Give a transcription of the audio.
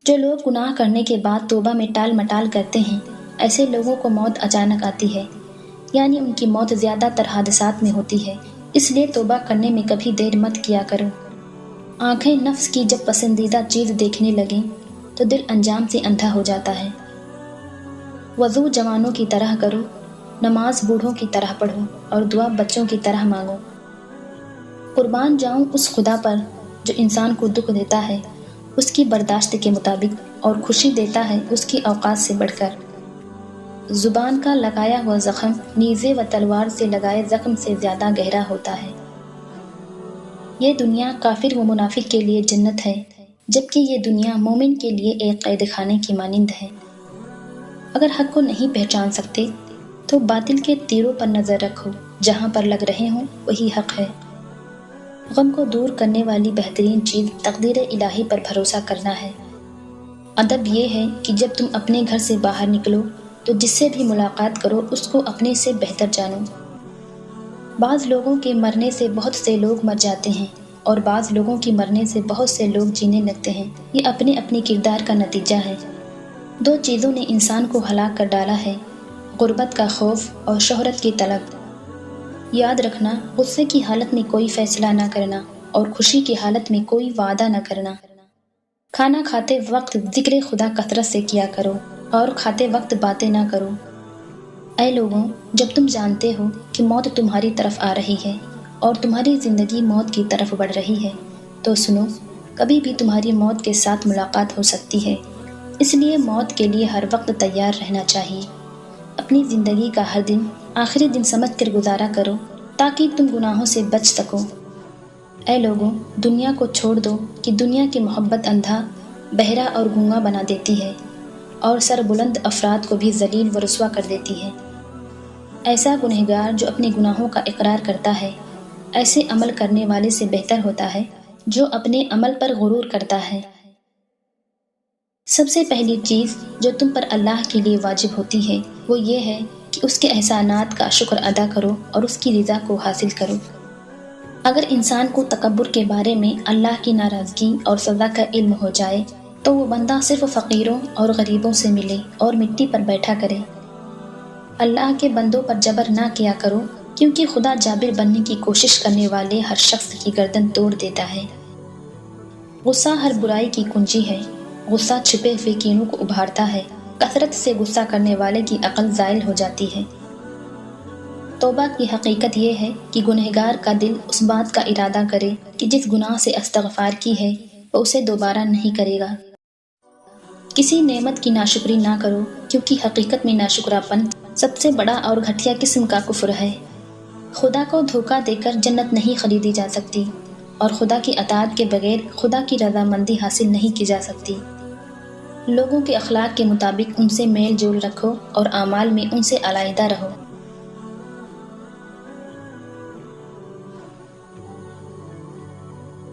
جو لوگ گناہ کرنے کے بعد توبہ میں ٹال مٹال کرتے ہیں، ایسے لوگوں کو موت اچانک آتی ہے، یعنی ان کی موت زیادہ تر حادثات میں ہوتی ہے۔ اس لیے توبہ کرنے میں کبھی دیر مت کیا کرو۔ آنکھیں نفس کی جب پسندیدہ چیز دیکھنے لگیں تو دل انجام سے اندھا ہو جاتا ہے۔ وضو جوانوں کی طرح کرو، نماز بوڑھوں کی طرح پڑھو اور دعا بچوں کی طرح مانگو۔ قربان جاؤں اس خدا پر جو انسان کو دکھ دیتا ہے اس کی برداشت کے مطابق اور خوشی دیتا ہے اس کی اوقات سے بڑھ کر۔ زبان کا لگایا ہوا زخم نیزے و تلوار سے لگائے زخم سے زیادہ گہرا ہوتا ہے۔ یہ دنیا کافر و منافق کے لیے جنت ہے، جبکہ یہ دنیا مومن کے لیے ایک قید خانے کی مانند ہے۔ اگر حق کو نہیں پہچان سکتے تو باطل کے تیروں پر نظر رکھو، جہاں پر لگ رہے ہوں وہی حق ہے۔ غم کو دور کرنے والی بہترین چیز تقدیر الہی پر بھروسہ کرنا ہے۔ ادب یہ ہے کہ جب تم اپنے گھر سے باہر نکلو تو جس سے بھی ملاقات کرو اس کو اپنے سے بہتر جانو۔ بعض لوگوں کے مرنے سے بہت سے لوگ مر جاتے ہیں اور بعض لوگوں کی مرنے سے بہت سے لوگ جینے لگتے ہیں۔ یہ اپنے اپنے کردار کا نتیجہ ہے۔ دو چیزوں نے انسان کو ہلاک کر ڈالا ہے، غربت کا خوف اور شہرت کی طلب۔ یاد رکھنا، غصے کی حالت میں کوئی فیصلہ نہ کرنا اور خوشی کی حالت میں کوئی وعدہ نہ کرنا۔ کھانا کھاتے وقت ذکر خدا کثرت سے کیا کرو اور کھاتے وقت باتیں نہ کرو۔ اے لوگوں، جب تم جانتے ہو کہ موت تمہاری طرف آ رہی ہے اور تمہاری زندگی موت کی طرف بڑھ رہی ہے تو سنو، کبھی بھی تمہاری موت کے ساتھ ملاقات ہو سکتی ہے، اس لیے موت کے لیے ہر وقت تیار رہنا چاہیے۔ اپنی زندگی کا ہر دن آخری دن سمجھ کر گزارا کرو تاکہ تم گناہوں سے بچ سکو۔ اے لوگوں، دنیا کو چھوڑ دو کہ دنیا کی محبت اندھا، بہرا اور گونگا بنا دیتی ہے اور سر بلند افراد کو بھی ذلیل و رسوا کر دیتی ہے۔ ایسا گنہگار جو اپنے گناہوں کا اقرار کرتا ہے، ایسے عمل کرنے والے سے بہتر ہوتا ہے جو اپنے عمل پر غرور کرتا ہے۔ سب سے پہلی چیز جو تم پر اللہ کے لیے واجب ہوتی ہے وہ یہ ہے کہ اس کے احسانات کا شکر ادا کرو اور اس کی رضا کو حاصل کرو۔ اگر انسان کو تکبر کے بارے میں اللہ کی ناراضگی اور سزا کا علم ہو جائے تو وہ بندہ صرف فقیروں اور غریبوں سے ملے اور مٹی پر بیٹھا کرے۔ اللہ کے بندوں پر جبر نہ کیا کرو، کیونکہ خدا جابر بننے کی کوشش کرنے والے ہر شخص کی گردن توڑ دیتا ہے۔ غصہ ہر برائی کی کنجی ہے۔ غصہ چھپے ہوئے کینوں کو ابھارتا ہے۔ کثرت سے غصہ کرنے والے کی عقل زائل ہو جاتی ہے۔ توبہ کی حقیقت یہ ہے کہ گنہگار کا دل اس بات کا ارادہ کرے کہ جس گناہ سے استغفار کی ہے وہ اسے دوبارہ نہیں کرے گا۔ کسی نعمت کی ناشکری نہ کرو، کیونکہ حقیقت میں ناشکراپن سب سے بڑا اور گھٹیا قسم کا کفر ہے۔ خدا کو دھوکہ دے کر جنت نہیں خریدی جا سکتی اور خدا کی اطاعت کے بغیر خدا کی رضامندی حاصل نہیں کی جا سکتی۔ لوگوں کے اخلاق کے مطابق ان سے میل جول رکھو اور اعمال میں ان سے علیحدہ رہو۔